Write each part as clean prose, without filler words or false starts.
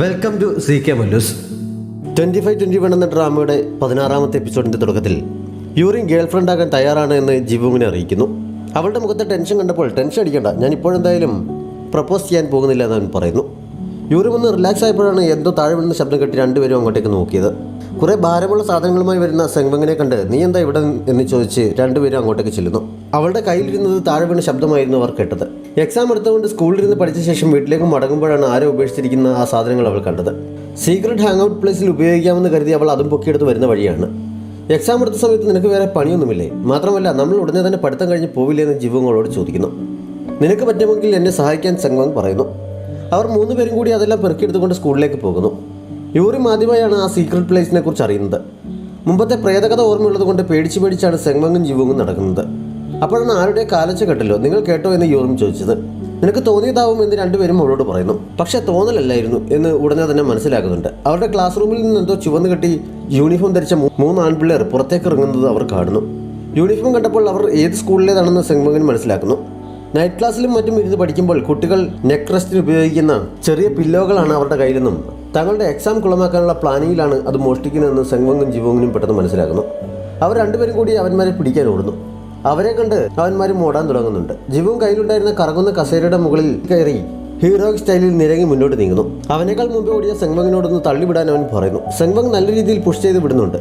Welcome to CK Mallus. 25-21 എന്ന ഡ്രാമയുടെ 16ാമത്തെ എപ്പിസോഡിൻ്റെ തുടക്കത്തിൽ urine girl friend ആകാൻ തയ്യാറാണ് എന്ന് ജിവുങ്ങിനെ അറിയിക്കുന്നു. അവളുടെ മുഖത്തെ ടെൻഷൻ കണ്ടപ്പോൾ ടെൻഷൻ അടിക്കണ്ട, ഞാൻ ഇപ്പോഴെന്തായാലും പ്രപ്പോസ് ചെയ്യാൻ പോകുന്നില്ല എന്ന് അവൻ പറയുന്നു. യൂറിൻ ഒന്ന് റിലാക്സ് ആയപ്പോഴാണ് എന്തോ താഴെ വീഴുന്ന ശബ്ദം കേട്ട് രണ്ടുപേരും അങ്ങോട്ടേക്ക് നോക്കിയത്. കുറേ ഭാരമുള്ള സാധനങ്ങളുമായി വരുന്ന സെങ്വങ്ങിനെ കണ്ട് നീ എന്താ ഇവിടെ എന്ന് ചോദിച്ച് രണ്ടുപേരും അങ്ങോട്ടേക്ക് ചെല്ലുന്നു. അവളുടെ കയ്യിലിരുന്നത് താഴെ വീണ ശബ്ദമായിരുന്നു അവർ കേട്ടത്. എക്സാം എടുത്തുകൊണ്ട് സ്കൂളിലിരുന്ന് പഠിച്ച ശേഷം വീട്ടിലേക്ക് മടങ്ങുമ്പോഴാണ് ആരോ ഉപേക്ഷിച്ചിരിക്കുന്ന ആ സാധനങ്ങൾ അവൾ കണ്ടത്. സീക്രട്ട് ഹാങ് ഔട്ട് പ്ലേസിൽ ഉപയോഗിക്കാമെന്ന് കരുതി അവൾ അതും പൊക്കിയെടുത്ത് വരുന്ന വഴിയാണ്. എക്സാം എടുത്ത സമയത്ത് നിനക്ക് വേറെ പണിയൊന്നുമില്ലേ? മാത്രമല്ല നമ്മൾ ഉടനെ തന്നെ പഠിത്തം കഴിഞ്ഞ് പോവില്ലേ എന്ന് ജിവുങ്ങളോട് ചോദിക്കുന്നു. നിനക്ക് പറ്റുമെങ്കിൽ എന്നെ സഹായിക്കാൻ സെങ്വങ് പറയുന്നു. അവർ മൂന്നുപേരും കൂടി അതെല്ലാം പെറുക്കിയെടുത്തുകൊണ്ട് സ്കൂളിലേക്ക് പോകുന്നു. യൂറിൻ ആദ്യമായാണ് ആ സീക്രട്ട് പ്ലേസിനെ കുറിച്ച് അറിയുന്നത്. മുമ്പത്തെ പ്രേതകഥ ഓർമ്മയുള്ളത് കൊണ്ട് പേടിച്ചാണ് സെങ്വങ്ങും ജിവുങ്ങും നടക്കുന്നത്. അപ്പോഴാണ് ആരുടെ കാലച്ച കേട്ടല്ലോ, നിങ്ങൾ കേട്ടോ എന്ന് യൂറിൻ ചോദിച്ചത്. നിനക്ക് തോന്നിയതാവും എന്ന് രണ്ടുപേരും അവളോട് പറയുന്നു. പക്ഷേ തോന്നലല്ലായിരുന്നു എന്ന് ഉടനെ തന്നെ മനസ്സിലാക്കുന്നുണ്ട്. അവരുടെ ക്ലാസ് റൂമിൽ നിന്ന് എന്തോ ചുവന്ന് കെട്ടി യൂണിഫോം ധരിച്ച 3 ആൺപിള്ളേർ പുറത്തേക്ക് ഇറങ്ങുന്നത് അവർ കാണുന്നു. യൂണിഫോം കണ്ടപ്പോൾ അവർ ഏത് സ്കൂളിലേതാണെന്ന് സെങ്വങ്ങിന് മനസ്സിലാക്കുന്നു. നൈറ്റ് ക്ലാസ്സിലും മറ്റും ഇരുന്ന് പഠിക്കുമ്പോൾ കുട്ടികൾ നെക്ക് റെസ്റ്റിന് ഉപയോഗിക്കുന്ന ചെറിയ പില്ലോകളാണ് അവരുടെ കയ്യിലെന്നും തങ്ങളുടെ എക്സാം കുളമാക്കാനുള്ള പ്ലാനിങ്ങിലാണ് അത് മോഷ്ടിക്കുന്നതെന്ന് സെങ്വങ്ങും ജിവുങ്ങിനും പെട്ടെന്ന് മനസ്സിലാക്കുന്നു. അവർ രണ്ടുപേരും കൂടി അവന്മാരെ പിടിക്കാൻ ഓടുന്നു. അവരെ കണ്ട് അവന്മാരും ഓടാൻ തുടങ്ങുന്നുണ്ട്. ജിവും കയ്യിലുണ്ടായിരുന്ന കറങ്ങുന്ന കസേരയുടെ മുകളിൽ കയറി ഹീറോയിക് സ്റ്റൈലിൽ നിരങ്ങി മുന്നോട്ട് നീങ്ങുന്നു. അവനേക്കാൾ മുമ്പ് ഓടിയ സെങ്വങ്ങിനോടൊന്ന് തള്ളിവിടാൻ അവൻ പറയുന്നു. സെങ്വങ് നല്ല രീതിയിൽ പുഷ് ചെയ്ത് വിടുന്നുണ്ട്.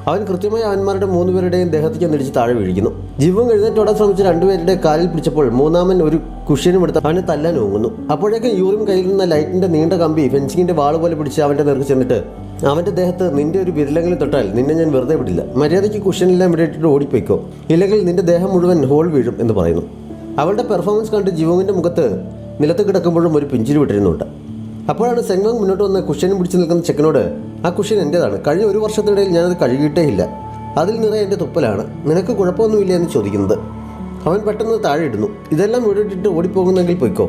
അവൻ കൃത്യമായി അവന്മാരുടെ 3 പേരുടെയും ദേഹത്തേക്ക് നിടിച്ച് താഴെ വീഴിക്കുന്നു. ജിവും എഴുന്നേറ്റോടാൻ ശ്രമിച്ച് 2 പേരുടെ കാലിൽ പിടിച്ചപ്പോൾ മൂന്നാമൻ ഒരു കുഷ്യനും എടുത്ത് അവനെ തല്ലാൻ ഓങ്ങുന്നു. അപ്പോഴേക്കും യൂറിൻ കയ്യിൽ നിന്ന് ലൈറ്റിന്റെ നീണ്ട കമ്പി ഫെൻസിങ്ങിന്റെ വാള് പോലെ പിടിച്ച് അവന്റെ നേർക്ക് ചെന്നിട്ട് അവന്റെ ദേഹത്ത് നിന്റെ ഒരു വിരലെങ്കിലും തൊട്ടാൽ നിന്നെ ഞാൻ വെറുതെ വിടില്ല, മര്യാദയ്ക്ക് കുഷ്യനെല്ലാം ഇടയിട്ടിട്ട് ഓടിപ്പോയിക്കോ, ഇല്ലെങ്കിൽ നിന്റെ ദേഹം മുഴുവൻ ഹോൾ വീഴും എന്ന് പറയുന്നു. അവളുടെ പെർഫോമൻസ് കണ്ട് ജിവുങ്ങിന്റെ മുഖത്ത് നിലത്ത് കിടക്കുമ്പോഴും ഒരു പിഞ്ചിരി വിട്ടിരുന്നുണ്ട്. അപ്പോഴാണ് സെങ്വങ് മുന്നോട്ട് വന്ന് കുഷ്യനും പിടിച്ച് നിൽക്കുന്ന ചെക്കനോട്, ആ കുഷ്യൻ എൻ്റേതാണ്, കഴിഞ്ഞ 1 വർഷത്തിനിടയിൽ ഞാനത് കഴുകിയിട്ടേ ഇല്ല, അതിൽ നിറയെ എൻ്റെ തുപ്പലാണ്, നിനക്ക് കുഴപ്പമൊന്നുമില്ല എന്ന് ചോദിക്കുന്നത്. അവൻ പെട്ടെന്ന് താഴെ ഇടുന്നു. ഇതെല്ലാം ഇട്ടിട്ട് ഓടിപ്പോകുന്നെങ്കിൽ പൊയ്ക്കോ,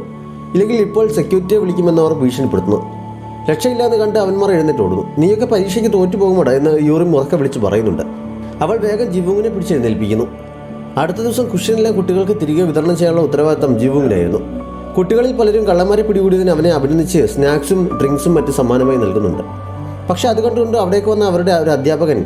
ഇല്ലെങ്കിൽ ഇപ്പോൾ സെക്യൂരിറ്റിയെ വിളിക്കുമെന്ന് അവർ ഭീഷണിപ്പെടുത്തുന്നു. രക്ഷയില്ലാന്ന് കണ്ട് അവന്മാർ എഴുന്നേറ്റ് ഓടുന്നു. നീയൊക്കെ പരീക്ഷയ്ക്ക് തോറ്റു പോകുമോടാ എന്ന് യൂറിൻ ഉറക്കെ വിളിച്ച് പറയുന്നുണ്ട്. അവൾ വേഗം ജിവുങ്ങിനെ പിടിച്ച് എഴുന്നേൽപ്പിക്കുന്നു. അടുത്ത ദിവസം കുഷ്യനെല്ലാം കുട്ടികൾക്ക് തിരികെ വിതരണം ചെയ്യാനുള്ള ഉത്തരവാദിത്തം ജിവുങ്ങിനായിരുന്നു. കുട്ടികളിൽ പലരും കള്ളന്മാരെ പിടികൂടിയതിന് അവനെ അഭിനന്ദിച്ച് സ്നാക്സും ഡ്രിങ്ക്സും മറ്റ് സമ്മാനമായി നൽകുന്നുണ്ട്. പക്ഷെ അതുകൊണ്ടുകൊണ്ട് അവിടേക്ക് വന്ന അവരുടെ ഒരു അധ്യാപകൻ,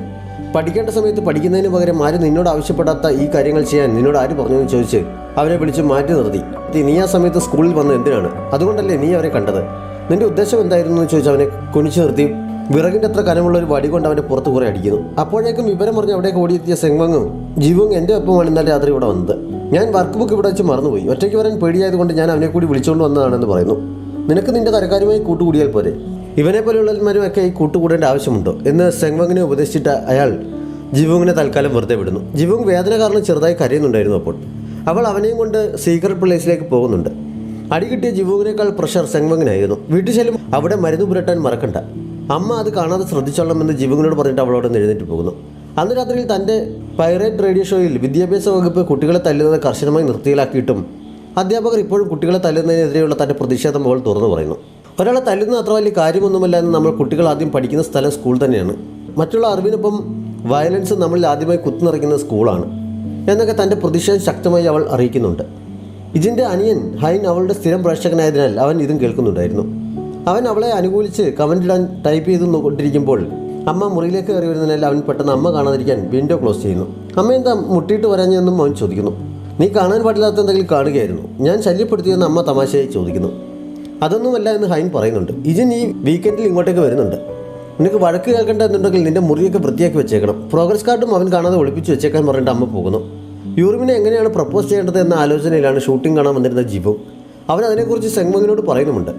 പഠിക്കേണ്ട സമയത്ത് പഠിക്കുന്നതിന് പകരം ആരും നിന്നോട് ആവശ്യപ്പെടാത്ത ഈ കാര്യങ്ങൾ ചെയ്യാൻ നിന്നോട് ആര് പറഞ്ഞു എന്ന് ചോദിച്ച് അവരെ വിളിച്ച് മാറ്റി നിർത്തി. നീ ആ സമയത്ത് സ്കൂളിൽ വന്നത് എന്തിനാണ്? അതുകൊണ്ടല്ലേ നീ അവരെ കണ്ടത്? നിന്റെ ഉദ്ദേശം എന്തായിരുന്നു എന്ന് ചോദിച്ച് അവനെ കുനിച്ചു നിർത്തി വിറകിൻ്റെ അത്ര കനമുള്ള ഒരു വടി കൊണ്ട് അവൻ്റെ പുറത്ത് കുറേ അടിക്കുന്നു. അപ്പോഴേക്കും വിവരം പറഞ്ഞ് അവിടേക്ക് ഓടിയെത്തിയ സെങ്വങ്ങും ജിവുങ് എൻ്റെ ഒപ്പമാണ് ഇന്നലെ രാത്രി ഇവിടെ വന്നത്. ഞാൻ വർക്ക് ബുക്ക് ഇവിടെ വെച്ച് മറന്നുപോയി, ഒറ്റയ്ക്ക് വരാൻ പേടിയായതുകൊണ്ട് ഞാൻ അവനെ കൂടി വിളിച്ചുകൊണ്ട് വന്നതാണെന്ന് പറയുന്നു. നിനക്ക് നിന്റെ തരക്കാരുമായി കൂട്ടുകൂടിയാൽ പോരെ, ഇവനെ പോലെയുള്ളവന്മാരുമൊക്കെ ഈ കൂട്ടുകൂടേണ്ട ആവശ്യമുണ്ടോ എന്ന് സെങ്വങ്ങിനെ ഉപദേശിച്ചിട്ട് അയാൾ ജിവുങ്ങിനെ തൽക്കാലം വെറുതെ വിടുന്നു. ജിവുങ് വേദന കാരണം ചെറുതായി കരയുന്നുണ്ടായിരുന്നു. അപ്പോൾ അവൾ അവനെയും കൊണ്ട് സീക്രട്ട് പ്ലേസിലേക്ക് പോകുന്നുണ്ട്. അടി കിട്ടിയ ജിവുങ്ങിനേക്കാൾ പ്രഷർ സെങ്വങ്ങിനായിരുന്നു. വീട്ടിൽ ചെല്ലും അവിടെ മരുന്ന് പുരട്ടാൻ മറക്കണ്ട, അമ്മ അത് കാണാതെ ശ്രദ്ധിച്ചോളണമെന്ന് ജിവുങ്ങിനോട് പറഞ്ഞിട്ട് അവളോട് എഴുന്നേറ്റ് പോകുന്നു. അന്ന് രാത്രിയിൽ തൻ്റെ പൈറേറ്റ് റേഡിയോ ഷോയിൽ വിദ്യാഭ്യാസ വകുപ്പ് കുട്ടികളെ തല്ലുന്നത് കർശനമായി നിർത്തിയിലാക്കിയിട്ടും അധ്യാപകർ ഇപ്പോഴും കുട്ടികളെ തല്ലുന്നതിനെതിരെയുള്ള തൻ്റെ പ്രതിഷേധം അവൾ തുറന്നു പറയുന്നു. ഒരാളെ തല്ലുന്നത് അത്ര വലിയ കാര്യമൊന്നുമല്ല എന്ന് നമ്മൾ കുട്ടികൾ ആദ്യം പഠിക്കുന്ന സ്ഥലം സ്കൂൾ തന്നെയാണ്. മറ്റുള്ള അറിവിനൊപ്പം വയലൻസ് നമ്മളിൽ ആദ്യമായി കുത്തുനിറയ്ക്കുന്ന സ്കൂളാണ് എന്നൊക്കെ തൻ്റെ പ്രതിഷേധം ശക്തമായി അവൾ അറിയിക്കുന്നുണ്ട്. ഇതിൻ്റെ അനിയൻ ഹൈൻ അവളുടെ സ്ഥിരം പ്രേക്ഷകനായതിനാൽ അവൻ ഇതും കേൾക്കുന്നുണ്ടായിരുന്നു. അവൻ അവളെ അനുകൂലിച്ച് കമൻ്റ് ഇടാൻ ടൈപ്പ് ചെയ്ത് കൊണ്ടിരിക്കുമ്പോൾ അമ്മ മുറിയിലേക്ക് കയറി വരുന്നതിനാൽ അവൻ പെട്ടെന്ന് അമ്മ കാണാതിരിക്കാൻ വിൻഡോ ക്ലോസ് ചെയ്യുന്നു. അമ്മ എന്താ മുട്ടിയിട്ട് വരാഞ്ഞെന്നും അവൻ ചോദിക്കുന്നു. നീ കാണാൻ പാടില്ലാത്ത എന്തെങ്കിലും കാണുകയായിരുന്നു, ഞാൻ ശല്യപ്പെടുത്തിയെന്ന് അമ്മ തമാശയായി ചോദിക്കുന്നു. അതൊന്നുമല്ല എന്ന് ഹൈൻ പറയുന്നുണ്ട്. ഇജിൻ ഈ വീക്കെൻഡിൽ ഇങ്ങോട്ടേക്ക് വരുന്നുണ്ട്, നിനക്ക് വഴക്ക് കേൾക്കേണ്ട എന്നുണ്ടെങ്കിൽ നിന്റെ മുറിയൊക്കെ വൃത്തിയാക്കി വെച്ചേക്കണം, പ്രോഗ്രസ് കാർഡും അവൻ കാണാതെ ഒളിപ്പിച്ച് വെച്ചേക്കാൻ പറഞ്ഞിട്ട് അമ്മ പോകുന്നു. യൂറിമിനെ എങ്ങനെയാണ് പ്രപ്പോസ് ചെയ്യേണ്ടത് എന്ന ആലോചനയിലാണ് ഷൂട്ടിംഗ് കാണാൻ വന്നിരുന്ന ജിവു. അവൻ അതിനെക്കുറിച്ച് സെങ്വങ്ങിനോട് പറയുന്നുമുണ്ട്.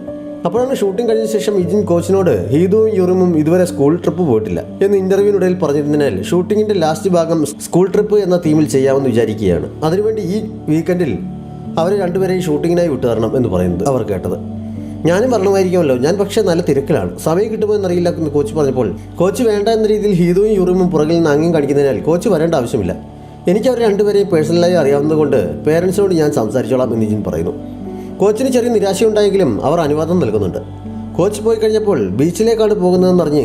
അപ്പോഴാണ് ഷൂട്ടിംഗ് കഴിഞ്ഞ ശേഷം ഇജിൻ കോച്ചിനോട് ഹീദുവും യൂറിമും ഇതുവരെ സ്കൂൾ ട്രിപ്പ് പോയിട്ടില്ല എന്ന് ഇൻ്റർവ്യൂവിനിടയിൽ പറഞ്ഞിരുന്നതിനാൽ ഷൂട്ടിങ്ങിൻ്റെ ലാസ്റ്റ് ഭാഗം സ്കൂൾ ട്രിപ്പ് എന്ന തീമിൽ ചെയ്യാമെന്ന് വിചാരിക്കുകയാണ്. അതിനുവേണ്ടി ഈ വീക്കെൻഡിൽ അവരെ രണ്ടുപേരെയും ഷൂട്ടിങ്ങിനായി വിട്ടുതരണം എന്ന് പറയുന്നത് അവർ കേട്ടത്. ഞാനും വരണമായിരിക്കുമല്ലോ, ഞാൻ പക്ഷേ നല്ല തിരക്കിലാണ്, സമയം കിട്ടുമോ എന്നറിയില്ല എന്ന് കോച്ച് പറഞ്ഞപ്പോൾ കോച്ച് വേണ്ട എന്ന രീതിയിൽ ഹീദുവും യൂറിമും പുറകിൽ നിന്ന് ആംഗ്യം കാണിക്കുന്നതിനാൽ കോച്ച് വരേണ്ട ആവശ്യമില്ല, എനിക്ക് അവർ രണ്ടുപേരെയും പേഴ്സണലായി അറിയാവുന്നതുകൊണ്ട് പേരൻസിനോട് ഞാൻ സംസാരിച്ചോളാം എന്ന് ഇജിൻ പറയുന്നു. കോച്ചിന് ചെറിയ നിരാശയുണ്ടായെങ്കിലും അവർ അനുവാദം നൽകുന്നുണ്ട്. കോച്ച് പോയി കഴിഞ്ഞപ്പോൾ ബീച്ചിലേക്കാണ് പോകുന്നതെന്ന് പറഞ്ഞ്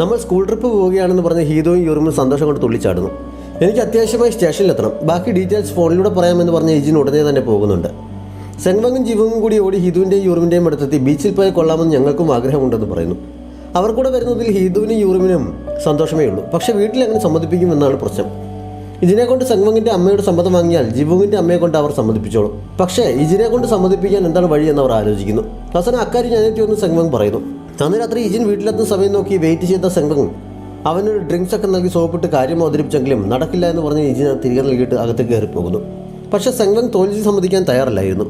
നമ്മൾ സ്കൂൾ ട്രിപ്പ് പോവുകയാണെന്ന് പറഞ്ഞ് ഹീദുവും യൂറിമും സന്തോഷം കൊണ്ട് തുള്ളിച്ചാടുന്നു. എനിക്ക് അത്യാവശ്യമായി സ്റ്റേഷനിലെത്തണം, ബാക്കി ഡീറ്റെയിൽസ് ഫോണിലൂടെ പറയാമെന്ന് പറഞ്ഞ് ഇജിൻ ഉടനെ തന്നെ പോകുന്നുണ്ട്. സെങ്വങ്ങും ജിവുങ്ങും കൂടി ഓടി ഹിതുവിൻ്റെയും യൂറിമിൻ്റെയും അടുത്തെത്തി ബീച്ചിൽ പോയി കൊള്ളാമെന്ന് ഞങ്ങൾക്കും ആഗ്രഹമുണ്ടെന്ന് പറയുന്നു. അവർ കൂടെ വരുന്നതിൽ ഹിതുവിനും യൂറിമിനും സന്തോഷമേ ഉള്ളൂ. പക്ഷേ വീട്ടിൽ അങ്ങനെ സമ്മതിപ്പിക്കുമെന്നാണ് പ്രശ്നം. ഇതിനെ കൊണ്ട് സെങ്വങ്ങിൻ്റെ അമ്മയോട് സമ്മതം വാങ്ങിയാൽ ജിവുങ്ങിൻ്റെ അമ്മയെ കൊണ്ട് അവർ സമ്മതിപ്പിച്ചോളും. പക്ഷേ ഇതിനെ കൊണ്ട് സമ്മതിപ്പിക്കാൻ എന്താണ് വഴി എന്ന് അവർ ആലോചിക്കുന്നു. അവസാനം അക്കാര്യം ഞാനെത്തിയൊന്ന് സെങ്വങ് പറയുന്നു. അന്ന് രാത്രി ഇജിൻ വീട്ടിലെത്തുന്ന സമയം നോക്കി വെയിറ്റ് ചെയ്ത സെങ്വങ് അവനൊരു ഡ്രിങ്ക്സ് ഒക്കെ നൽകി സോപ്പിട്ട് കാര്യം അവതരിപ്പിച്ചെങ്കിലും നടക്കില്ല എന്ന് പറഞ്ഞ് ഇജിൻ തിരികെ നൽകിയിട്ട് അകത്തേക്ക് കയറി പോകുന്നു. പക്ഷേ സെങ്വങ് തോൽവി സമ്മതിക്കാൻ തയ്യാറല്ലായിരുന്നു.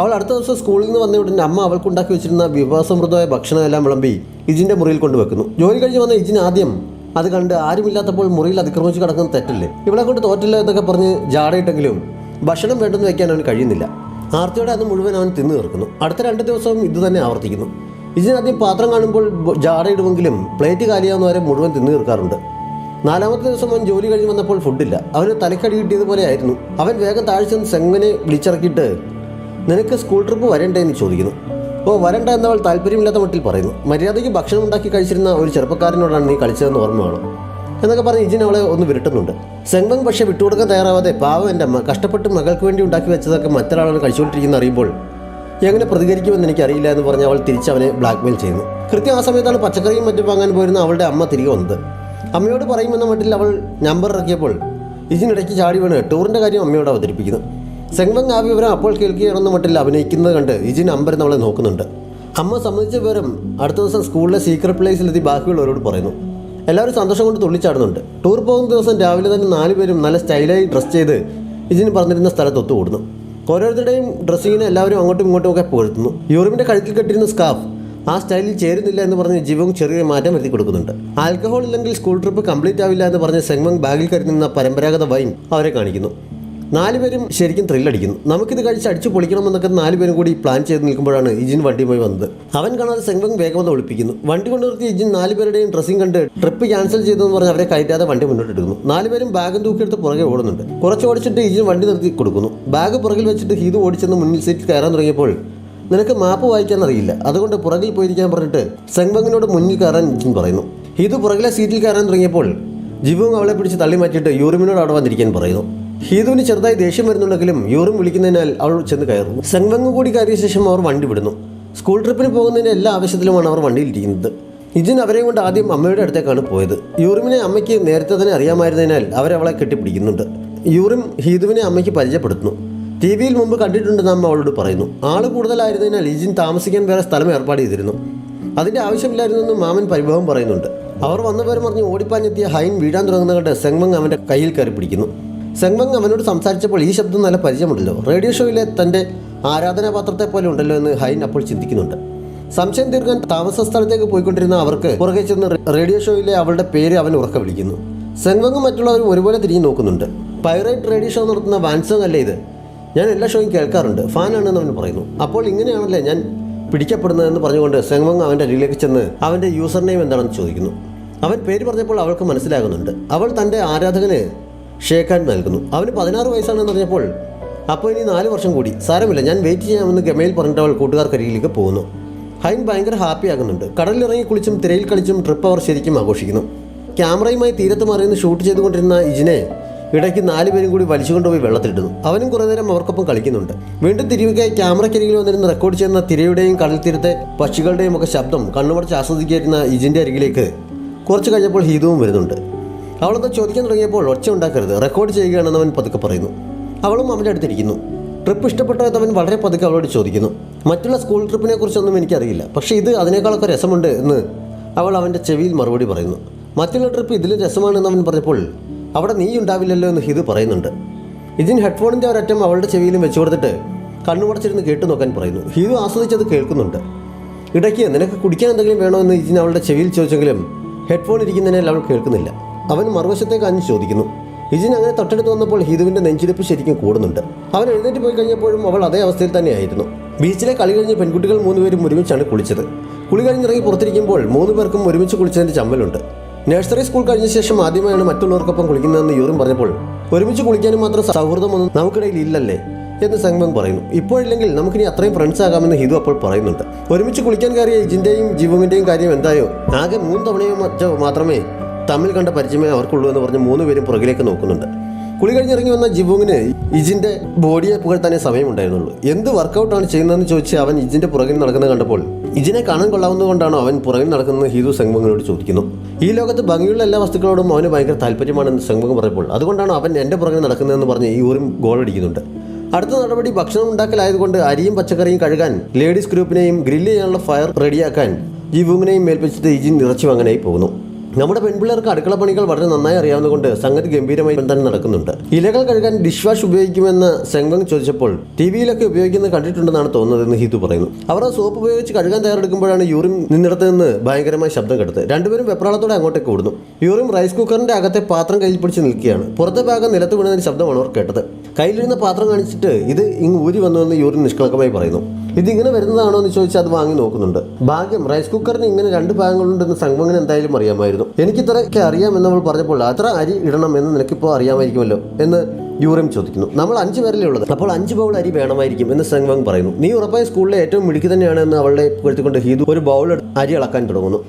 അവൾ അടുത്ത ദിവസം സ്കൂളിൽ നിന്ന് വന്ന ഉടനെ അമ്മ അവൾക്കുണ്ടാക്കി വെച്ചിരുന്ന വിഭവസമൃദ്ധമായ ഭക്ഷണം എല്ലാം വിളമ്പി ഇജിൻ്റെ മുറിയിൽ കൊണ്ടുവെക്കുന്നു. ജോലി കഴിഞ്ഞ് വന്ന ഇജിൻ ആദ്യം അത് കണ്ട് ആരുമില്ലാത്തപ്പോൾ മുറിയിൽ അതിക്രമിച്ച് കിടക്കുന്നത് തെറ്റല്ലേ, ഇവളെ കൊണ്ട് തോറ്റില്ല എന്നൊക്കെ പറഞ്ഞ് ജാടയിട്ടെങ്കിലും ഭക്ഷണം വേണ്ടെന്ന് വയ്ക്കാൻ അവന് കഴിയുന്നില്ല. ആർത്തിയോടെ അത് മുഴുവൻ അവൻ തിന്നു തീർക്കുന്നു. അടുത്ത 2 ദിവസവും ഇത് തന്നെ ആവർത്തിക്കുന്നു. ഇജിൻ ആദ്യം പാത്രം കാണുമ്പോൾ ജാടയിടുമെങ്കിലും പ്ലേറ്റ് കാലിയാവുന്നവരെ മുഴുവൻ തിന്നു തീർക്കാറുണ്ട്. 4ാമത്തെ ദിവസം അവൻ ജോലി കഴിഞ്ഞ് വന്നപ്പോൾ ഫുഡില്ല. അവന് തലക്കടി കിട്ടിയതുപോലെ ആയിരുന്നു. അവൻ വേഗം താഴെ ചെന്ന് സെങ്ങനെ വിളിച്ചിറക്കിയിട്ട് നിനക്ക് സ്കൂൾ ട്രിപ്പ് വരണ്ടേ എന്ന് ചോദിക്കുന്നു. വരണ്ട എന്നവൾ താല്പര്യമില്ലാത്ത മട്ടിൽ പറയുന്നു. മര്യാദയ്ക്ക് ഭക്ഷണം ഉണ്ടാക്കി കഴിച്ചിരുന്ന ഒരു ചെറുപ്പക്കാരനോടാണ് നീ കളിച്ചതെന്ന് ഓർമ്മ വേണം എന്നൊക്കെ പറഞ്ഞ് ഇജിൻ അവളെ ഒന്ന് വിരട്ടുന്നുണ്ട്. സെങ്വങ് പക്ഷേ വിട്ടുകൊടുക്കാൻ തയ്യാറാവാതെ പാവം എൻ്റെ അമ്മ കഷ്ടപ്പെട്ട് മകൾക്ക് വേണ്ടി ഉണ്ടാക്കി വെച്ചതൊക്കെ മറ്റൊരാളാണ് കഴിച്ചുകൊണ്ടിരിക്കുന്ന അറിയുമ്പോൾ എങ്ങനെ പ്രതികരിക്കുമെന്ന് എനിക്കറിയില്ല എന്ന് പറഞ്ഞ് അവൾ തിരിച്ചവനെ ബ്ലാക്ക്മെയിൽ ചെയ്യുന്നു. കൃത്യം ആ സമയത്താണ് പച്ചക്കറിയും മറ്റും വാങ്ങാൻ പോയിരുന്ന അവളുടെ അമ്മ തിരികെ വന്നത്. അമ്മയോട് പറയുമെന്ന മട്ടിൽ അവൾ നമ്പർ ഇറക്കിയപ്പോൾ ഇതിനിടയ്ക്ക് ചാടി വീണ് ടൂറിൻ്റെ കാര്യം അമ്മയോട് അവതരിപ്പിക്കുന്നു. സെങ്വങ് ആ വിവരം അപ്പോൾ കേൾക്കുകയാണെന്ന മട്ടിൽ അഭിനയിക്കുന്നത് കണ്ട് ഇജിൻ അമ്പരം അവളെ നോക്കുന്നുണ്ട്. അമ്മ സമ്മതിച്ച വിവരം അടുത്ത ദിവസം സ്കൂളിലെ സീക്രട്ട് പ്ലേസിലെത്തി ബാക്കിയുള്ളവരോട് പറയുന്നു. എല്ലാവരും സന്തോഷം കൊണ്ട് തുള്ളിച്ചാടുന്നുണ്ട്. ടൂർ പോകുന്ന ദിവസം രാവിലെ തന്നെ 4 പേരും നല്ല സ്റ്റൈലായി ഡ്രസ് ചെയ്ത് ഇജിന് പറഞ്ഞിരുന്ന സ്ഥലത്ത് ഒത്തുകൂടുന്നു. ഓരോരുത്തരുടെയും ഡ്രസ്സിങ്ങിനെ എല്ലാവരും അങ്ങോട്ടും ഇങ്ങോട്ടും ഒക്കെ പുകഴ്ത്തുന്നു. യൂറിമിൻ്റെ കഴുത്തിൽ കെട്ടിരുന്ന സ്കാർഫ് ആ സ്റ്റൈലിൽ ചേരുന്നില്ല എന്ന് പറഞ്ഞ് ജിവുങ് ചെറിയ മാറ്റം വരുത്തി കൊടുക്കുന്നുണ്ട്. ആൽക്കഹോൾ ഇല്ലെങ്കിൽ സ്കൂൾ ട്രിപ്പ് കംപ്ലീറ്റ് ആവില്ല എന്ന് പറഞ്ഞ് സെങ്വങ് ബാഗിൽ കരുതുന്ന പരമ്പരാഗത വൈൻ അവരെ കാണിക്കുന്നു. 4 പേരും ശരിക്കും ത്രില്ലടിക്കുന്നു. നമുക്കിത് കഴിച്ച് അടിച്ചു പൊളിക്കണമെന്നൊക്കെ 4 പേരും കൂടി പ്ലാൻ ചെയ്ത് നിൽക്കുമ്പോഴാണ് ഇജിൻ വണ്ടിയുമായി വന്നത്. അവൻ കാണാതെ സെങ്വങ് വേഗം വന്ന് ഒളിപ്പിക്കുന്നു. വണ്ടി കൊണ്ടു നിർത്തി ഇജിൻ 4 പേരുടെയും ഡ്രസ്സിംഗ് കണ്ട് ട്രിപ്പ് ക്യാൻസൽ ചെയ്തെന്ന് പറഞ്ഞ് അവരെ കയറ്റാതെ വണ്ടി മുന്നോട്ടെടുക്കുന്നു. 4 പേരും ബാഗും തൂക്കിയെടുത്ത് പുറകെ ഓടുന്നുണ്ട്. കുറച്ച് ഓടിച്ചിട്ട് ഇജിൻ വണ്ടി നിർത്തി കൊടുക്കുന്നു. ബാഗ് പുറകിൽ വെച്ചിട്ട് ഹീതു ഓടിച്ചെന്ന് മുന്നിൽ സീറ്റിൽ കയറാൻ തുടങ്ങിയപ്പോൾ നിനക്ക് മാപ്പ് വായിക്കാൻ അറിയില്ല, അതുകൊണ്ട് പുറകിൽ പോയിരിക്കാൻ പറഞ്ഞിട്ട് സെങ്വങ്ങിനോട് മുന്നിൽ കയറാൻ ഇജിൻ പറയുന്നു. ഹീതു പുറകിലെ സീറ്റിൽ കയറാൻ തുടങ്ങിയപ്പോൾ ജിവുങ് അവളെ പിടിച്ച് തള്ളി മാറ്റിയിട്ട് യൂറിമിനോട് അവിടെ വന്നിരിക്കാൻ പറയുന്നു. ഹീതുവിന് ചെറുതായി ദേഷ്യം വരുന്നുണ്ടെങ്കിലും യൂറിം വിളിക്കുന്നതിനാൽ അവൾ ചെന്ന് കയറുന്നു. സെങ്വങ് കൂടി കയറിയ ശേഷം അവർ വണ്ടി വിടുന്നു. സ്കൂൾ ട്രിപ്പിന് പോകുന്നതിൻ്റെ എല്ലാ ആവശ്യത്തിലുമാണ് അവർ വണ്ടിയിലിരിക്കുന്നത്. ഇജിൻ അവരെയും കൊണ്ട് ആദ്യം അമ്മയുടെ അടുത്തേക്കാണ് പോയത്. യൂറിമിനെ അമ്മയ്ക്ക് നേരത്തെ തന്നെ അറിയാമായിരുന്നതിനാൽ അവരവളെ കെട്ടിപ്പിടിക്കുന്നുണ്ട്. യൂറിം ഹീതുവിനെ അമ്മയ്ക്ക് പരിചയപ്പെടുത്തുന്നു. TV-യിൽ മുമ്പ് കണ്ടിട്ടുണ്ടെന്ന് അമ്മ അവളോട് പറയുന്നു. ആൾ കൂടുതലായിരുന്നതിനാൽ ഇജിൻ താമസിക്കാൻ വേറെ സ്ഥലം ഏർപ്പാട് ചെയ്തിരുന്നു. അതിൻ്റെ ആവശ്യമില്ലായിരുന്നെന്ന് മാമൻ പരിഭവം പറയുന്നുണ്ട്. അവർ വന്നവരും പറഞ്ഞ് ഓടിപ്പാഞ്ഞെത്തിയ ഹൈൻ വീഴാൻ തുടങ്ങുന്ന കണ്ട് സെങ്വങ് അവൻ്റെ കയ്യിൽ കയറി പിടിക്കുന്നു. സെങ്വങ് അവനോട് സംസാരിച്ചപ്പോൾ ഈ ശബ്ദം നല്ല പരിചയമുണ്ടല്ലോ, റേഡിയോ ഷോയിലെ തൻ്റെ ആരാധനാപാത്രത്തെ പോലെ ഉണ്ടല്ലോ എന്ന് ഹൈൻ അപ്പോൾ ചിന്തിക്കുന്നുണ്ട്. സംശയം തീർക്കാൻ താമസ സ്ഥലത്തേക്ക് പോയിക്കൊണ്ടിരുന്ന അവർക്ക് പുറകെ ചെന്ന് റേഡിയോ ഷോയിലെ അവളുടെ പേര് അവൻ ഉറക്കെ വിളിക്കുന്നു. സെങ്വങ്ങും മറ്റുള്ളവരും ഒരുപോലെ തിരിഞ്ഞു നോക്കുന്നുണ്ട്. പൈറേറ്റ് റേഡിയോ ഷോ നടത്തുന്ന വാൻസോങ് അല്ലേ ഇത്? ഞാൻ എല്ലാ ഷോയും കേൾക്കാറുണ്ട്, ഫാനാണെന്ന് അവൻ പറയുന്നു. അപ്പോൾ ഇങ്ങനെയാണല്ലേ ഞാൻ പിടിക്കപ്പെടുന്നതെന്ന് പറഞ്ഞുകൊണ്ട് സെങ്വങ് അവൻ്റെ അരികിലേക്ക് ചെന്ന് അവൻ്റെ യൂസർ നെയിം എന്താണെന്ന് ചോദിക്കുന്നു. അവൻ പേര് പറഞ്ഞപ്പോൾ അവൾക്ക് മനസ്സിലാകുന്നുണ്ട്. അവൾ തൻ്റെ ആരാധകന് ഷേക്ക് ഹാൻഡ് നൽകുന്നു. അവന് 16 വയസ്സാണെന്ന് പറഞ്ഞപ്പോൾ അപ്പോൾ ഇനി 4 വർഷം കൂടി, സാരമില്ല ഞാൻ വെയിറ്റ് ചെയ്യാമെന്ന് ഗമയിൽ പറഞ്ഞിട്ട് അവൾ കൂട്ടുകാർക്കരികിലേക്ക് പോകുന്നു. ഹൈൻ ഭയങ്കര ഹാപ്പി ആകുന്നുണ്ട്. കടലിലിറങ്ങി കുളിച്ചും തിരയിൽ കളിച്ചും ട്രിപ്പ് അവർ ശരിക്കും ആഘോഷിക്കുന്നു. ക്യാമറയുമായി തീരത്ത് മറിയുന്ന ഷൂട്ട് ചെയ്തുകൊണ്ടിരുന്ന ഇജിനെ ഇടയ്ക്ക് 4 പേരും കൂടി വലിച്ചുകൊണ്ടുപോയി വെള്ളത്തിലിടുന്നു. അവനും കുറേ നേരം അവർക്കൊപ്പം കളിക്കുന്നുണ്ട്. വീണ്ടും തിരികെ ക്യാമറക്കരികിൽ വന്നിരുന്ന് റെക്കോർഡ് ചെയ്യുന്ന തിരയുടെയും കടൽ തീരത്തെ പക്ഷികളുടെയും ഒക്കെ ശബ്ദം കണ്ണുമടച്ച് ആസ്വദിക്കുന്ന ഇജിൻ്റെ അരികിലേക്ക് കുറച്ച് കഴിഞ്ഞപ്പോൾ ഹീതുവും വരുന്നുണ്ട്. അവളെന്താ ചോദിക്കാൻ തുടങ്ങിയപ്പോൾ ഒച്ച ഉണ്ടാക്കരുത്, റെക്കോർഡ് ചെയ്യുകയാണെന്ന് അവൻ പതുക്കെ പറയുന്നു. അവളും അവൻ്റെ അടുത്തിരിക്കുന്നു. ട്രിപ്പ് ഇഷ്ടപ്പെട്ടോ എന്നവൻ വളരെ പതുക്കെ അവളോട് ചോദിക്കുന്നു. മറ്റുള്ള സ്കൂൾ ട്രിപ്പിനെ കുറിച്ചൊന്നും എനിക്കറിയില്ല, പക്ഷേ ഇത് അതിനേക്കാളൊക്കെ രസമുണ്ട് എന്ന് അവൾ അവൻ്റെ ചെവിയിൽ മറുപടി പറയുന്നു. മറ്റുള്ള ട്രിപ്പ് ഇതിലും രസമാണെന്ന് അവൻ പറഞ്ഞപ്പോൾ അവിടെ നീ ഉണ്ടാവില്ലല്ലോ എന്ന് ഹിതു പറയുന്നുണ്ട്. ഇജിൻ ഹെഡ്ഫോണിൻ്റെ ഒരറ്റം അവളുടെ ചെവിയിലും വെച്ചു കൊടുത്തിട്ട് കണ്ണുമടച്ചിരുന്ന് കേട്ടു നോക്കാൻ പറയുന്നു. ഹിതു ആസ്വദിച്ചത് കേൾക്കുന്നുണ്ട്. ഇടയ്ക്ക് നിനക്ക് കുടിക്കാൻ എന്തെങ്കിലും വേണോ എന്ന് ഇജിൻ അവളുടെ ചെവിയിൽ ചോദിച്ചെങ്കിലും ഹെഡ്ഫോൺ ഇരിക്കുന്നതിനാൽ അവൾ കേൾക്കുന്നില്ല. അവൻ മറുവശത്തേക്ക് അഞ്ഞ് ചോദിക്കുന്നു. ഇജിൻ അങ്ങനെ തൊട്ടടുത്ത് വന്നപ്പോൾ ഹിതുവിൻ്റെ നെഞ്ചിടിപ്പ് ശരിക്കും കൂടുന്നുണ്ട്. അവൻ എഴുന്നേറ്റ് പോയി കഴിഞ്ഞപ്പോഴും അവൾ അതേ അവസ്ഥയിൽ തന്നെയായിരുന്നു. ബീച്ചിലെ കളി കഴിഞ്ഞ് പെൺകുട്ടികൾ 3 പേരും ഒരുമിച്ചാണ് കുളിച്ചത്. കുളി കഴിഞ്ഞിറങ്ങി പുറത്തിരിക്കുമ്പോൾ 3 പേർക്കും ഒരുമിച്ച് കുളിച്ചതിൻ്റെ ചമ്മലുണ്ട്. നഴ്സറി സ്കൂൾ കഴിഞ്ഞ ശേഷം ആദ്യമായാണ് മറ്റുള്ളവർക്കൊപ്പം കുളിക്കുന്നതെന്ന് യൂറിൻ പറഞ്ഞപ്പോൾ ഒരുമിച്ച് കുളിക്കാനും മാത്രം സൗഹൃദമൊന്നും നമുക്കിടയിൽ ഇല്ലല്ലേ എന്ന് സെങ്വങ് പറയുന്നു. ഇപ്പോഴില്ലെങ്കിൽ നമുക്കിനി അത്രയും ഫ്രണ്ട്സ് ആകാമെന്ന് ഹിതു അപ്പോൾ പറയുന്നുണ്ട്. ഒരുമിച്ച് കുളിക്കാൻ കയറിയ ഇജിൻ്റെയും ജിവുങ്ങിൻ്റെയും കാര്യം എന്തായോ, ആകെ 3 തവണയോ മറ്റോ മാത്രമേ തമ്മിൽ കണ്ട പരിചയമേ അവർക്കുള്ളൂ എന്ന് പറഞ്ഞ് 3 പേരും പുറകിലേക്ക് നോക്കുന്നുണ്ട്. കുളി കഴിഞ്ഞിറങ്ങി വന്ന ജിബുങ്ങിന് ഇജിന്റെ ബോഡിയെ പുകഴ്ത്താനേ സമയമുണ്ടായിരുന്നുള്ളൂ. എന്ത് വർക്കൗട്ടാണ് ചെയ്യുന്നതെന്ന് ചോദിച്ച് അവൻ ഇജിന്റെ പുറകിൽ നടക്കുന്നത് കണ്ടപ്പോൾ ഇജിനെ കാണാൻ കൊള്ളാവുന്നതുകൊണ്ടാണോ അവൻ പുറകിൽ നടക്കുന്നത് ഹീതു സെങ്മങ്ങിനോട് ചോദിക്കുന്നു. ഈ ലോകത്ത് ഭംഗിയുള്ള എല്ലാ വസ്തുക്കളോടും അവന് ഭയങ്കര താല്പര്യമാണെന്ന് സെങ്മങ് പറയുമ്പോൾ അതുകൊണ്ടാണ് അവൻ എൻ്റെ പുറകിൽ നടക്കുന്നതെന്ന് പറഞ്ഞ് യൂറിൻ ഗോൾ അടിക്കുന്നുണ്ട്. അടുത്ത നടപടി ഭക്ഷണം ഉണ്ടാക്കലായതുകൊണ്ട് അരിയും പച്ചക്കറിയും കഴുകാൻ ലേഡീസ് ഗ്രൂപ്പിനെയും ഗ്രില്ല് ചെയ്യാനുള്ള ഫയർ റെഡിയാക്കാൻ ജിബുങ്ങിനെയും മേൽപ്പിച്ചിട്ട് ഇജിൻ ഇറച്ചി വാങ്ങാനായി പോകുന്നു. നമ്മുടെ പെൺപിള്ളേർക്ക് അടുക്കള പണികൾ വളരെ നന്നായി അറിയാവുന്നതുകൊണ്ട് സംഗതി ഗംഭീരമായി തന്നെ നടക്കുന്നുണ്ട്. ഇലകൾ കഴുകാൻ ഡിഷ് വാഷ് ഉപയോഗിക്കുമെന്ന് സെങ്വങ് ചോദിച്ചപ്പോൾ ടിവിയിലൊക്കെ ഉപയോഗിക്കുന്നത് കണ്ടിട്ടുണ്ടെന്നാണ് തോന്നുന്നതെന്ന് ഹീതു പറയുന്നു. അവർ ആ സോപ്പ് ഉപയോഗിച്ച് കഴുകാൻ തയ്യാറെടുക്കുമ്പോഴാണ് യൂറിൻ നിന്നിടത്ത് നിന്ന് ഭയങ്കരമായ ശബ്ദം കേട്ടത്. രണ്ടുപേരും വെപ്രാളത്തോടെ അങ്ങോട്ടേക്ക് ഓടുന്നു. യൂറിൻ റൈസ് കുക്കറിന്റെ അകത്തെ പാത്രം കയ്യിൽ പിടിച്ച് നിൽക്കുകയാണ്. പുറത്തെ ഭാഗം നിലത്ത് വീണതിന് ശബ്ദമാണ് അവർ കേട്ടത്. കയ്യിലിരുന്ന പാത്രം കാണിച്ചിട്ട് ഇത് ഇങ്ങ് ഊരി വന്നുവെന്ന് യൂറിൻ നിഷ്കളങ്കമായി പറയുന്നു. ഇതിങ്ങനെ വരുന്നതാണോ എന്ന് ചോദിച്ചാൽ അത് വാങ്ങി നോക്കുന്നുണ്ട്. ഭാഗ്യം റൈസ് കുക്കറിന് ഇങ്ങനെ 2 ഭാഗങ്ങളുണ്ടെന്ന് സെങ്മങ്ങിന് എന്തായാലും അറിയാമായിരുന്നു. എനിക്കിത്രയൊക്കെ അറിയാമെന്നവൾ പറഞ്ഞപ്പോൾ അത്ര അരി ഇടണം എന്ന് നിനക്കിപ്പോൾ അറിയാമായിരിക്കുമല്ലോ എന്ന് യൂറിം ചോദിക്കുന്നു. നമ്മൾ 5 പേരല്ലേ ഉള്ളത്, അപ്പോൾ 5 ബൗൾ അരി വേണമായിരിക്കും എന്ന് സെങ്മങ് പറയുന്നു. നീ ഉറപ്പായി സ്കൂളിലെ ഏറ്റവും മിടുക്കി തന്നെയാണ് എന്ന് അവളെ പുകഴ്ത്തിക്കൊണ്ട് ഹീതു ഒരു ബൗൾ അരി അളക്കാൻ തുടങ്ങുന്നു.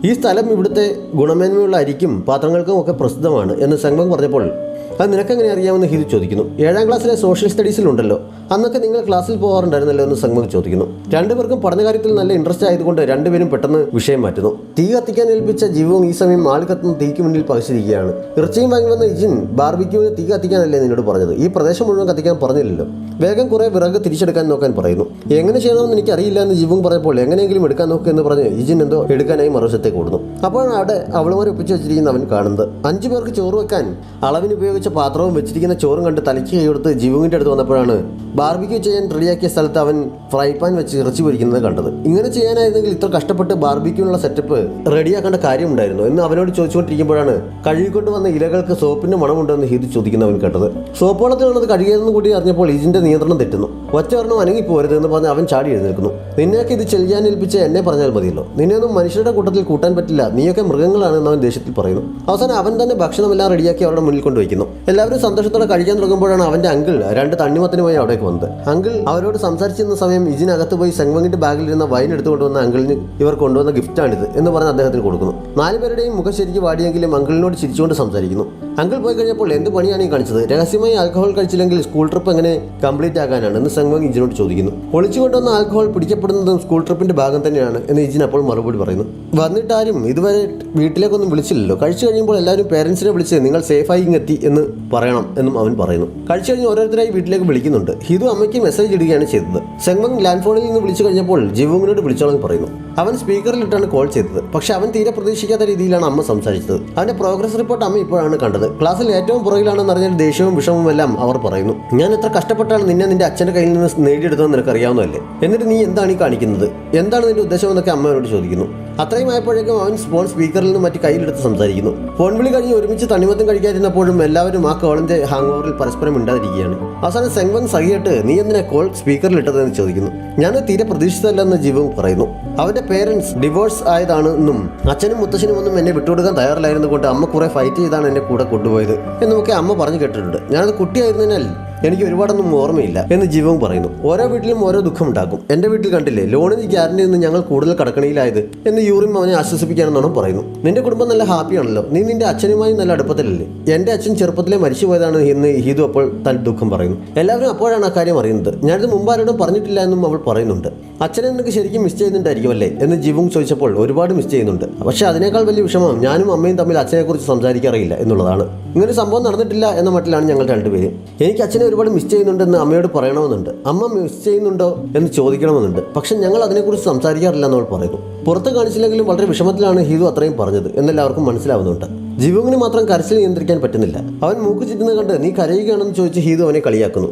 ഈ സ്ഥലം ഇവിടുത്തെ ഗുണമേന്മയുള്ള അരിക്കും പാത്രങ്ങൾക്കും ഒക്കെ പ്രസിദ്ധമാണ് എന്ന് സെങ്മങ് പറഞ്ഞപ്പോൾ അത് നിനക്കെങ്ങനെ അറിയാമെന്ന് ഹീതു ചോദിക്കുന്നു. 7ാം ക്ലാസ്സിലെ സോഷ്യൽ സ്റ്റഡീസിലുണ്ടല്ലോ, അന്നൊക്കെ നിങ്ങൾ ക്ലാസ്സിൽ പോകാറുണ്ടായിരുന്നല്ലോ എന്ന് സെങ്മങ് ചോദിക്കുന്നു. രണ്ടുപേർക്കും പഠന കാര്യത്തിൽ നല്ല ഇൻട്രസ്റ്റ് ആയതുകൊണ്ട് രണ്ടുപേരും പെട്ടെന്ന് വിഷയം മാറ്റുന്നു. തീ കത്തിക്കാൻ ഏൽപ്പിച്ച ജിവുങ് ഈ സമയം ആളി കത്തുന്ന തീക്ക് മുന്നിൽ പകച്ചിരിക്കുകയാണ്. ഇറച്ചിയും വാങ്ങി വന്ന ഇജിൻ ബാർബിക്യൂവിന് തീ കത്തിക്കാനല്ലേ നിന്നോട് പറഞ്ഞത്, ഈ പ്രദേശം മുഴുവൻ കത്തിക്കാൻ പറഞ്ഞില്ലല്ലോ, വേഗം കുറെ വിറക് തിരിച്ചെടുക്കാൻ നോക്കാൻ പറയുന്നു. എങ്ങനെ ചെയ്യണമെന്ന് എനിക്കറിയില്ല എന്ന് ജിവുങ് പറഞ്ഞപ്പോൾ എങ്ങനെയെങ്കിലും എടുക്കാൻ നോക്കുക എന്ന് പറഞ്ഞ് ഇജിൻ എന്തോ എടുക്കാനായി മറുവശത്തേക്ക് ഓടുന്നു. അപ്പോഴാണ് അവിടെ അവളുമാരെ ഒപ്പിച്ച് വെച്ചിരിക്കുന്ന അവൻ കാണുന്നത്. 5 പേർക്ക് ചോറ് വെക്കാൻ അളവിന് ഉപയോഗിച്ച പാത്രവും വെച്ചിരിക്കുന്ന ചോറും കണ്ട് തലയ്ക്ക് കൈയെടുത്ത് ജിവുങ്ങിന്റെ അടുത്ത് വന്നപ്പോഴാണ് ബാർബിക്യൂ ചെയ്യാൻ റെഡിയാക്കിയ സ്ഥലത്ത് അവൻ ഫ്രൈ പാൻ വെച്ച് ഇറച്ചി പൊരിക്കുന്നത് കണ്ടത്. ഇങ്ങനെ ചെയ്യാനായിരുന്നെങ്കിൽ ഇത്ര കഷ്ടപ്പെട്ട് ബാർബിക്യൂനുള്ള സെറ്റപ്പ് റെഡിയാക്കേണ്ട കാര്യമുണ്ടായിരുന്നു എന്ന് അവനോട് ചോദിച്ചുകൊണ്ടിരിക്കുമ്പോഴാണ് കഴുകിക്കൊണ്ട് വന്ന ഇലകൾക്ക് സോപ്പിന്റെ മണമുണ്ടെന്ന് ഹീതു ചോദിക്കുന്നവൻ കേട്ടത്. സോപ്പ് വെള്ളത്തിലാണത് കഴുകിയതെന്ന് കൂടി അറിഞ്ഞപ്പോൾ ഇജിന്റെ നിയന്ത്രണം തെറ്റുന്നു. ഒറ്റ ഒരെണ്ണം അനങ്ങിപ്പോരുത് എന്ന് പറഞ്ഞ് അവൻ ചാടി എഴുന്നേൽക്കുന്നു. നിന്നെയൊക്കെ ഇത് ചെയ്യാൻ ഏൽപ്പിച്ച് എന്നെ പറഞ്ഞാൽ മതിയല്ലോ, നിന്നെയൊന്നും മനുഷ്യരുടെ കൂട്ടത്തിൽ കൂട്ടാൻ പറ്റില്ല, നീയൊക്കെ മൃഗങ്ങളാണ് എന്ന് അവൻ ദേഷ്യത്തിൽ പറയുന്നു. അവസാനം അവൻ തന്നെ ഭക്ഷണമെല്ലാം റെഡിയാക്കി അവരുടെ മുന്നിൽ കൊണ്ടുവയ്ക്കുന്നു. എല്ലാവരും സന്തോഷത്തോടെ കഴിക്കാൻ തുടങ്ങുമ്പോഴാണ് അവന്റെ അങ്കിൾ 2 തണ്ണിമത്തനുമായി അവിടേക്ക് വന്നത്. അങ്കിൾ അവരോട് സംസാരിച്ചിരുന്ന സമയം ഇജിനകത്ത് പോയി സെങ്മങ്ങിന്റെ ബാഗിലിരുന്ന വൈൻ എടുത്തുകൊണ്ടുവന്ന അങ്കിളിന് ഇവർ കൊണ്ടുവന്ന ഗിഫ്റ്റാണിത് എന്ന് പറഞ്ഞ് അദ്ദേഹത്തിന് കൊടുക്കുന്നു. 4 പേരുടെയും മുഖം ശരിക്ക് വാടിയെങ്കിലും അങ്കിളിനോട് ചിരിച്ചുകൊണ്ട് സംസാരിക്കുന്നു. അങ്കിൾ പോയി കഴിഞ്ഞപ്പോൾ എന്ത് പണിയാണ് ഈ കാണിച്ചത്, രഹസ്യമായി ആൽക്കഹോൾ കഴിച്ചില്ലെങ്കിൽ സ്കൂൾ ട്രിപ്പ് എങ്ങനെ കംപ്ലീറ്റ് ആകാനാണ് എന്ന് സെങ്മങ് ഇജിനോട് ചോദിക്കുന്നു. ഒളിച്ചു കൊണ്ടുവന്ന ആൽക്കഹോൾ പിടിക്കപ്പെടുന്നതും സ്കൂൾ ട്രിപ്പിന്റെ ഭാഗം തന്നെയാണ് എന്ന് ഇജിൻ അപ്പോൾ മറുപടി പറയുന്നു. വന്നിട്ടാരും ഇതുവരെ വീട്ടിലേക്കൊന്നും വിളിച്ചില്ലല്ലോ, കഴിച്ചു കഴിയുമ്പോൾ എല്ലാവരും പേരൻസിനെ വിളിച്ച് നിങ്ങൾ സേഫായി ഇങ്ങെത്തി എന്ന് പറയണം എന്നും അവൻ പറയുന്നു. കഴിച്ചു കഴിഞ്ഞ് ഓരോരുത്തരായി വീട്ടിലേക്ക് വിളിക്കുന്നുണ്ട്. ഹിതു അമ്മയ്ക്ക് മെസ്സേജ് ഇടുകയാണ് ചെയ്തത്. സെങ്മങ് ലാൻഡ് ഫോണിൽ നിന്ന് വിളിച്ചു കഴിഞ്ഞപ്പോൾ ജിവുങ്ങിനോട് വിളിച്ചോളാൻ പറയുന്നു. അവൻ സ്പീക്കറിലിട്ടാണ് കോൾ ചെയ്തത്. പക്ഷെ അവൻ തീരെ പ്രതീക്ഷിക്കാത്ത രീതിയിലാണ് അമ്മ സംസാരിച്ചത്. അവന്റെ പ്രോഗ്രസ് റിപ്പോർട്ട് അമ്മ ഇപ്പോഴാണ് കണ്ടത്. ക്ലാസ്സിൽ ഏറ്റവും പുറകിലാണെന്ന് അറിഞ്ഞാൽ ദേഷ്യവും വിഷമവും എല്ലാം അവർ പറയുന്നു. ഞാൻ എത്ര കഷ്ടപ്പെട്ടാണ് നിന്റെ അച്ഛന്റെ കയ്യിൽ നിന്ന് നേടിയെടുത്തതെന്ന് നിനക്ക് അറിയാവുന്നതല്ലേ, എന്നിട്ട് നീ എന്താണ് ഈ കാണിക്കുന്നത്, എന്താണ് നിന്റെ ഉദ്ദേശം എന്നൊക്കെ അമ്മയോട് ചോദിക്കുന്നു. അത്രയും ആയപ്പോഴേക്കും അവൻ ഫോൺ സ്പീക്കറിൽ നിന്ന് മറ്റു കയ്യിലെടുത്ത് സംസാരിക്കുന്നു. ഫോൺ വിളി കഴിഞ്ഞ് ഒരുമിച്ച് തണ്ണിമത്തം കഴിക്കാതിരുന്നപ്പോഴും എല്ലാവരും ആ കോളിന്റെ ഹാങ് ഓവറിൽ പരസ്പരം മിണ്ടാതിരിക്കുകയാണ്. അവസാനം സെങ്മങ് സഹിയിട്ട് നീ എന്തിനാ കോൾ സ്പീക്കറിൽ ഇട്ടതെന്ന് ചോദിക്കുന്നു. ഞാൻ തീരെ പ്രതീക്ഷിച്ചതല്ലെന്ന് ജിവുങ് പറയുന്നു. അവന്റെ പേരൻസ് ഡിവോഴ്സ് ആയതാണെന്നും അച്ഛനും മുത്തശ്ശനും ഒന്നും എന്നെ വിട്ടുകൊടുക്കാൻ തയ്യാറില്ലായിരുന്നു കൊണ്ട് അമ്മ കുറെ ഫൈറ്റ് ചെയ്താണ് എന്നെ കൂടെ കൊണ്ടുപോയത് എന്നൊക്കെ അമ്മ പറഞ്ഞു കേട്ടിട്ടുണ്ട്. ഞാനത് കുട്ടിയായിരുന്നതിനാൽ എനിക്ക് ഒരുപാടൊന്നും ഓർമ്മയില്ല എന്ന് ജിവുങ് പറയുന്നു. ഓരോ വീട്ടിലും ഓരോ ദുഃഖമുണ്ടാകും. എന്റെ വീട്ടിൽ കണ്ടില്ലേ, ലോണിന് ഗ്യാരണ്ടി നിന്ന് ഞങ്ങൾ കൂടുതൽ കടക്കണിയിലായത് എന്ന് യൂറിൻ അവനെ ആശ്വസിപ്പിക്കാനെന്നാണ് പറയുന്നു. നിന്റെ കുടുംബം നല്ല ഹാപ്പിയാണല്ലോ, നീ നിന്റെ അച്ഛനുമായി നല്ല അടുപ്പത്തിലല്ലേ, എന്റെ അച്ഛൻ ചെറുപ്പത്തിലെ മരിച്ചു പോയതാണ് എന്ന് ഹീതു അപ്പോൾ തൻ ദുഃഖം പറയുന്നു. എല്ലാവരും അപ്പോഴാണ് ആ കാര്യം അറിയുന്നത്. ഞാനിത് മുമ്പ് ആരോടും പറഞ്ഞിട്ടില്ല എന്നും അവൾ പറയുന്നുണ്ട്. അച്ഛനെ നിനക്ക് ശരിക്കും മിസ് ചെയ്യുന്നുണ്ടായിരിക്കുമല്ലേ എന്ന് ജിവുങ് ചോദിച്ചപ്പോൾ ഒരുപാട് മിസ് ചെയ്യുന്നുണ്ട്, പക്ഷെ അതിനേക്കാൾ വലിയ വിഷമം ഞാനും അമ്മയും തമ്മിൽ അച്ഛനെക്കുറിച്ച് സംസാരിക്കാറില്ല എന്നുള്ളതാണ്. ഇങ്ങനൊരു സംഭവം നടന്നിട്ടില്ല എന്ന മട്ടിലാണ് ഞങ്ങൾ രണ്ടുപേരും. എനിക്ക് അച്ഛനെ ഒരുപാട് മിസ് ചെയ്യുന്നുണ്ടെന്ന് അമ്മയോട് പറയണമെന്നുണ്ട്, അമ്മ മിസ് ചെയ്യുന്നുണ്ടോ എന്ന് ചോദിക്കണമെന്നുണ്ട്, പക്ഷെ ഞങ്ങൾ അതിനെക്കുറിച്ച് സംസാരിക്കാറില്ല എന്നവൾ പറയുന്നു. പുറത്ത് കാണിച്ചില്ലെങ്കിലും വളരെ വിഷമത്തിലാണ് ഹീതു അത്രയും പറഞ്ഞത് എന്നെല്ലാവർക്കും മനസ്സിലാവുന്നുണ്ട്. ജിവുങ്ങിന് മാത്രം കരച്ചിൽ നിയന്ത്രിക്കാൻ പറ്റുന്നില്ല. അവൻ മൂക്ക് ചുറ്റുന്നത് കണ്ട് നീ കരയുകയാണെന്ന് ചോദിച്ച് ഹീതു അവനെ കളിയാക്കുന്നു.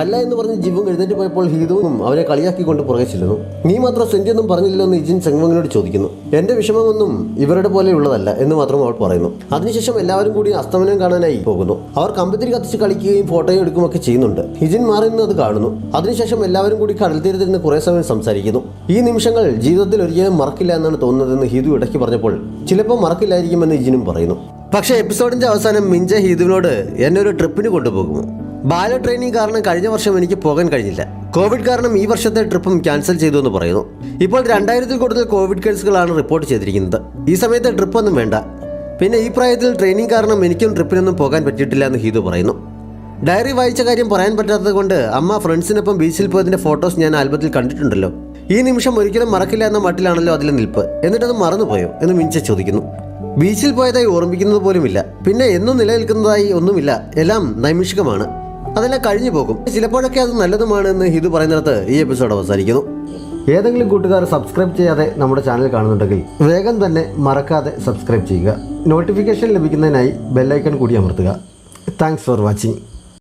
അല്ല എന്ന് പറഞ്ഞ് ജിവുങ് എഴുന്നേറ്റ് പോയപ്പോൾ ഹീതുവും അവനെ കളിയാക്കിക്കൊണ്ട് പുറകെ ചെല്ലുന്നു. നീ മാത്രം സെന്റിയൊന്നും പറഞ്ഞില്ലല്ലോ എന്ന് ഇജിൻ സെങ്മങ്ങിനോട് ചോദിക്കുന്നു. എന്റെ വിഷമമൊന്നും ഇവരുടെ പോലെ ഉള്ളതല്ല എന്ന് മാത്രം അവൾ പറയുന്നു. അതിനുശേഷം എല്ലാവരും കൂടി അസ്തമനം കാണാനായി പോകുന്നു. അവർ കമ്പിത്തിരി കത്തിച്ച് കളിക്കുകയും ഫോട്ടോയും എടുക്കുകയൊക്കെ ചെയ്യുന്നുണ്ട്. ഇജിൻ മാറി നിന്ന് അത് കാണുന്നു. അതിനുശേഷം എല്ലാവരും കൂടി കടൽ തീരത്തിരുന്ന് കുറേ സമയം സംസാരിക്കുന്നു. ഈ നിമിഷങ്ങൾ ജീവിതത്തിൽ ഒരിക്കലും മറക്കില്ല എന്നാണ് തോന്നുന്നതെന്ന് ഹീതു ഇടയ്ക്ക് പറഞ്ഞപ്പോൾ ചിലപ്പോൾ മറക്കില്ലായിരിക്കുമെന്ന് ഇജിനും പറയുന്നു. പക്ഷേ എപ്പിസോഡിന്റെ അവസാനം മിഞ്ച ഹീതുവിനോട് എന്നെ ഒരു ട്രിപ്പിന് കൊണ്ടുപോകുമോ, ബാലോ ട്രെയിനിങ് കാരണം കഴിഞ്ഞ വർഷം എനിക്ക് പോകാൻ കഴിഞ്ഞില്ല, കോവിഡ് കാരണം ഈ വർഷത്തെ ട്രിപ്പും ക്യാൻസൽ ചെയ്തു എന്ന് പറയുന്നു. ഇപ്പോൾ 2000-ൽ കൂടുതൽ കോവിഡ് കേസുകളാണ് റിപ്പോർട്ട് ചെയ്തിരിക്കുന്നത്. ഈ സമയത്ത് ട്രിപ്പൊന്നും വേണ്ട, പിന്നെ ഈ പ്രായത്തിൽ ട്രെയിനിങ് കാരണം എനിക്കും ട്രിപ്പിനൊന്നും പോകാൻ പറ്റിയിട്ടില്ല എന്ന് ഹീതു പറയുന്നു. ഡയറി വായിച്ച കാര്യം പറയാൻ പറ്റാത്തത് കൊണ്ട് അമ്മ ഫ്രണ്ട്സിനൊപ്പം ബീച്ചിൽ പോയതിൻ്റെ ഫോട്ടോസ് ഞാൻ ആൽബത്തിൽ കണ്ടിട്ടുണ്ടല്ലോ. ഈ നിമിഷം ഒരിക്കലും മറക്കില്ല എന്ന മട്ടിലാണല്ലോ അതിലെ നിൽപ്പ്. എന്നിട്ടത് മറന്നുപോയോ എന്ന് മിൻച ചോദിക്കുന്നു. ബീച്ചിൽ പോയതായി ഓർമ്മിക്കുന്നത് പോലുമില്ല. പിന്നെ എന്നും നിലനിൽക്കുന്നതായി ഒന്നുമില്ല. എല്ലാം നൈമിഷികമാണ്. അതെല്ലാം കഴിഞ്ഞു പോകും. ചിലപ്പോഴൊക്കെ അത് നല്ലതുമാണ് എന്ന് ഹിതു പറയുന്നിടത്ത് ഈ എപ്പിസോഡ് അവസാനിക്കുന്നു. ഏതെങ്കിലും കൂട്ടുകാർ സബ്സ്ക്രൈബ് ചെയ്യാതെ നമ്മുടെ ചാനൽ കാണുന്നുണ്ടെങ്കിൽ വേഗം തന്നെ മറക്കാതെ സബ്സ്ക്രൈബ് ചെയ്യുക. നോട്ടിഫിക്കേഷൻ ലഭിക്കുന്നതിനായി ബെല്ലൈക്കൺ കൂടി അമർത്തുക. Thanks for watching.